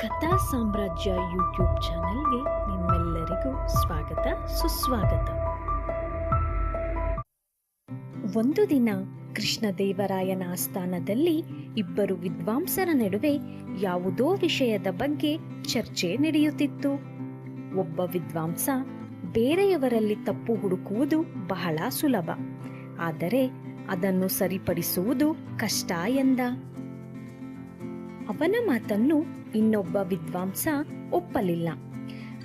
ಕಥಾ ಸಾಮ್ರಾಜ್ಯ ಯೂಟ್ಯೂಬ್ ಚಾನೆಲ್ಗೆ ನಿಮ್ಮೆಲ್ಲರಿಗೂ ಸ್ವಾಗತ ಸುಸ್ವಾಗತ. ಒಂದು ದಿನ ಕೃಷ್ಣದೇವರಾಯನ ಆಸ್ಥಾನದಲ್ಲಿ ಇಬ್ಬರು ವಿದ್ವಾಂಸರ ನಡುವೆ ಯಾವುದೋ ವಿಷಯದ ಬಗ್ಗೆ ಚರ್ಚೆ ನಡೆಯುತ್ತಿತ್ತು. ಒಬ್ಬ ವಿದ್ವಾಂಸ ಬೇರೆಯವರಲ್ಲಿ ತಪ್ಪು ಹುಡುಕುವುದು ಬಹಳ ಸುಲಭ, ಆದರೆ ಅದನ್ನು ಸರಿಪಡಿಸುವುದು ಕಷ್ಟ ಎಂದ. ಅವನ ಮಾತನ್ನು ಇನ್ನೊಬ್ಬ ವಿದ್ವಾಂಸ ಒಪ್ಪಲಿಲ್ಲ.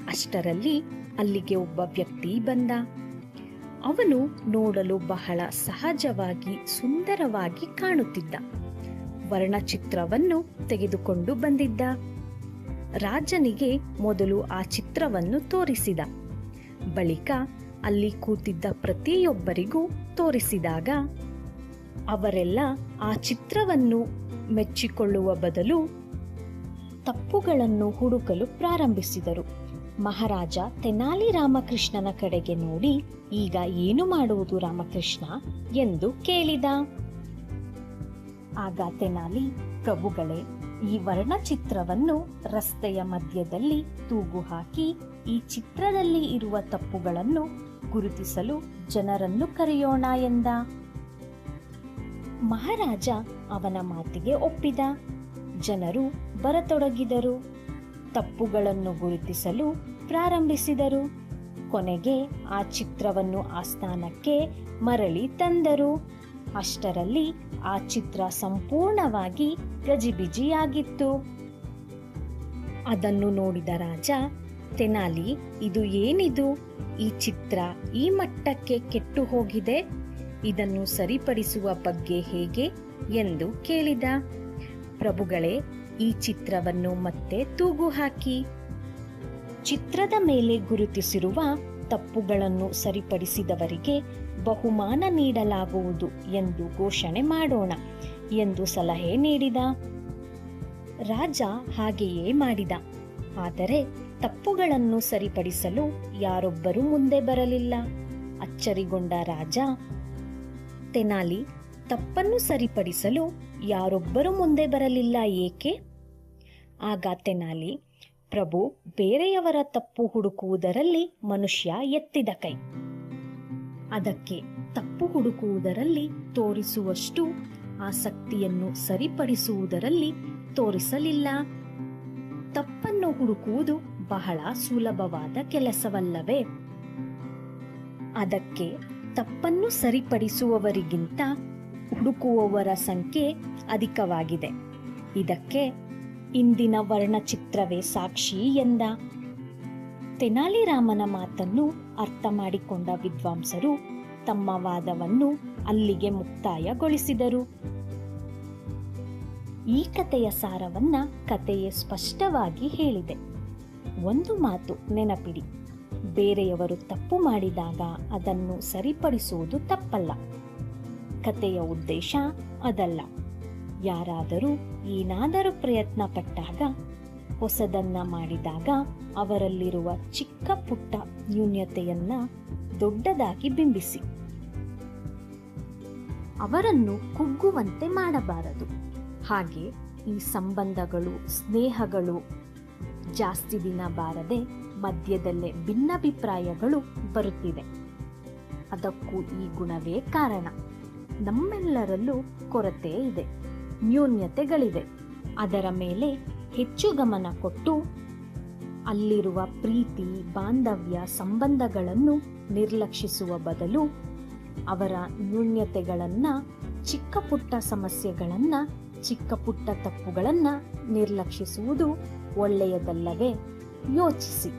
ಅಷ್ಟರಲ್ಲಿ ಅಲ್ಲಿಗೆ ಒಬ್ಬ ವ್ಯಕ್ತಿ ಬಂದ. ಅವನು ನೋಡಲು ಬಹಳ ಸಹಜವಾಗಿ ಸುಂದರವಾಗಿ ಕಾಣುತ್ತಿದ್ದ. ವರ್ಣಚಿತ್ರವನ್ನು ತೆಗೆದುಕೊಂಡು ಬಂದಿದ್ದ. ರಾಜನಿಗೆ ಮೊದಲು ಆ ಚಿತ್ರವನ್ನು ತೋರಿಸಿದ. ಬಳಿಕ ಅಲ್ಲಿ ಕೂತಿದ್ದ ಪ್ರತಿಯೊಬ್ಬರಿಗೂ ತೋರಿಸಿದಾಗ ಅವರೆಲ್ಲ ಆ ಚಿತ್ರವನ್ನು ಮೆಚ್ಚಿಕೊಳ್ಳುವ ಬದಲು ತಪ್ಪುಗಳನ್ನು ಹುಡುಕಲು ಪ್ರಾರಂಭಿಸಿದರು. ಮಹಾರಾಜ ತೆನಾಲಿ ರಾಮಕೃಷ್ಣನ ಕಡೆಗೆ ನೋಡಿ, ಈಗ ಏನು ಮಾಡುವುದು ರಾಮಕೃಷ್ಣ ಎಂದು ಕೇಳಿದ. ಆಗ ತೆನಾಲಿ, ಪ್ರಭುಗಳೇ, ಈ ವರ್ಣಚಿತ್ರವನ್ನು ರಸ್ತೆಯ ಮಧ್ಯದಲ್ಲಿ ತೂಗು ಹಾಕಿ ಈ ಚಿತ್ರದಲ್ಲಿ ಇರುವ ತಪ್ಪುಗಳನ್ನು ಗುರುತಿಸಲು ಜನರನ್ನು ಕರೆಯೋಣ ಎಂದ. ಮಹಾರಾಜ ಅವನ ಮಾತಿಗೆ ಒಪ್ಪಿದ. ಜನರು ಬರತೊಡಗಿದರು. ತಪ್ಪುಗಳನ್ನು ಗುರುತಿಸಲು ಪ್ರಾರಂಭಿಸಿದರು. ಕೊನೆಗೆ ಆ ಚಿತ್ರವನ್ನು ಆಸ್ಥಾನಕ್ಕೆ ಮರಳಿ ತಂದರು. ಅಷ್ಟರಲ್ಲಿ ಆ ಚಿತ್ರ ಸಂಪೂರ್ಣವಾಗಿ ಗಜಿಬಿಜಿಯಾಗಿತ್ತು. ಅದನ್ನು ನೋಡಿದ ರಾಜ, ತೆನಾಲಿ, ಇದು ಏನಿದು? ಈ ಚಿತ್ರ ಈ ಮಟ್ಟಕ್ಕೆ ಕೆಟ್ಟು ಹೋಗಿದೆ. ಇದನ್ನು ಸರಿಪಡಿಸುವ ಬಗ್ಗೆ ಹೇಗೆ ಎಂದು ಕೇಳಿದ. ಪ್ರಭುಗಳೇ, ಈ ಚಿತ್ರವನ್ನು ಮತ್ತೆ ತೂಗು ಹಾಕಿ ಚಿತ್ರದ ಮೇಲೆ ಗುರುತಿಸಿರುವ ತಪ್ಪುಗಳನ್ನು ಸರಿಪಡಿಸಿದವರಿಗೆ ಬಹುಮಾನ ನೀಡಲಾಗುವುದು ಎಂದು ಘೋಷಣೆ ಮಾಡೋಣ ಎಂದು ಸಲಹೆ ನೀಡಿದ. ರಾಜ ಹಾಗೆಯೇ ಮಾಡಿದ. ಆದರೆ ತಪ್ಪುಗಳನ್ನು ಸರಿಪಡಿಸಲು ಯಾರೊಬ್ಬರೂ ಮುಂದೆ ಬರಲಿಲ್ಲ. ಅಚ್ಚರಿಗೊಂಡ ರಾಜ, ತೆನಾಲಿ, ತಪ್ಪನ್ನು ಸರಿಪಡಿಸಲು ಯಾರೊಬ್ಬರೂ ಮುಂದೆ ಬರಲಿಲ್ಲ, ಏಕೆ? ಆಗ ತೆನಾಲಿ, ಪ್ರಭು, ಬೇರೆಯವರ ತಪ್ಪು ಹುಡುಕುವುದರಲ್ಲಿ ಮನುಷ್ಯ ಎತ್ತಿದ ಕೈ. ಅದಕ್ಕೆ ತಪ್ಪು ಹುಡುಕುವುದರಲ್ಲಿ ತೋರಿಸುವಷ್ಟು ಆಸಕ್ತಿಯನ್ನು ಸರಿಪಡಿಸುವುದರಲ್ಲಿ ತೋರಿಸಲಿಲ್ಲ. ತಪ್ಪನ್ನು ಹುಡುಕುವುದು ಬಹಳ ಸುಲಭವಾದ ಕೆಲಸವಲ್ಲವೇ? ಅದಕ್ಕೆ ತಪ್ಪನ್ನು ಸರಿಪಡಿಸುವವರಿಗಿಂತ ಹುಡುಕುವವರ ಸಂಖ್ಯೆ ಅಧಿಕವಾಗಿದೆ. ಇದಕ್ಕೆ ಇಂದಿನ ವರ್ಣಚಿತ್ರವೇ ಸಾಕ್ಷಿ ಎಂದ. ತೆನಾಲಿರಾಮನ ಮಾತನ್ನು ಅರ್ಥ ಮಾಡಿಕೊಂಡ ವಿದ್ವಾಂಸರು ತಮ್ಮ ವಾದವನ್ನು ಅಲ್ಲಿಗೆ ಮುಕ್ತಾಯಗೊಳಿಸಿದರು. ಈ ಕಥೆಯ ಸಾರವನ್ನ ಕಥೆಯೇ ಸ್ಪಷ್ಟವಾಗಿ ಹೇಳಿದೆ. ಒಂದು ಮಾತು ನೆನಪಿಡಿ, ಬೇರೆಯವರು ತಪ್ಪು ಮಾಡಿದಾಗ ಅದನ್ನು ಸರಿಪಡಿಸುವುದು ತಪ್ಪಲ್ಲ. ಕಥೆಯ ಉದ್ದೇಶ ಅದಲ್ಲ. ಯಾರಾದರೂ ಏನಾದರೂ ಪ್ರಯತ್ನ ಪಟ್ಟಾಗ, ಹೊಸದನ್ನ ಮಾಡಿದಾಗ ಅವರಲ್ಲಿರುವ ಚಿಕ್ಕ ಪುಟ್ಟ ನ್ಯೂನ್ಯತೆಯನ್ನ ದೊಡ್ಡದಾಗಿ ಬಿಂಬಿಸಿ ಅವರನ್ನು ಕುಗ್ಗುವಂತೆ ಮಾಡಬಾರದು. ಹಾಗೆ ಈ ಸಂಬಂಧಗಳು, ಸ್ನೇಹಗಳು ಜಾಸ್ತಿ ದಿನ ಬಾರದೆ ಮಧ್ಯದಲ್ಲೇ ಭಿನ್ನಾಭಿಪ್ರಾಯಗಳು ಬರುತ್ತಿವೆ. ಅದಕ್ಕೂ ಈ ಗುಣವೇ ಕಾರಣ. ನಮ್ಮೆಲ್ಲರಲ್ಲೂ ಕೊರತೆ ಇದೆ, ನ್ಯೂನ್ಯತೆಗಳಿವೆ. ಅದರ ಮೇಲೆ ಹೆಚ್ಚು ಗಮನ ಕೊಟ್ಟು ಅಲ್ಲಿರುವ ಪ್ರೀತಿ, ಬಾಂಧವ್ಯ, ಸಂಬಂಧಗಳನ್ನು ನಿರ್ಲಕ್ಷಿಸುವ ಬದಲು ಅವರ ನ್ಯೂನ್ಯತೆಗಳನ್ನ, ಚಿಕ್ಕ ಪುಟ್ಟ ಸಮಸ್ಯೆಗಳನ್ನ, ಚಿಕ್ಕ ಪುಟ್ಟ ತಪ್ಪುಗಳನ್ನ ನಿರ್ಲಕ್ಷಿಸುವುದು ಒಳ್ಳೆಯದಲ್ಲವೇ? ಯೋಚಿಸಿ.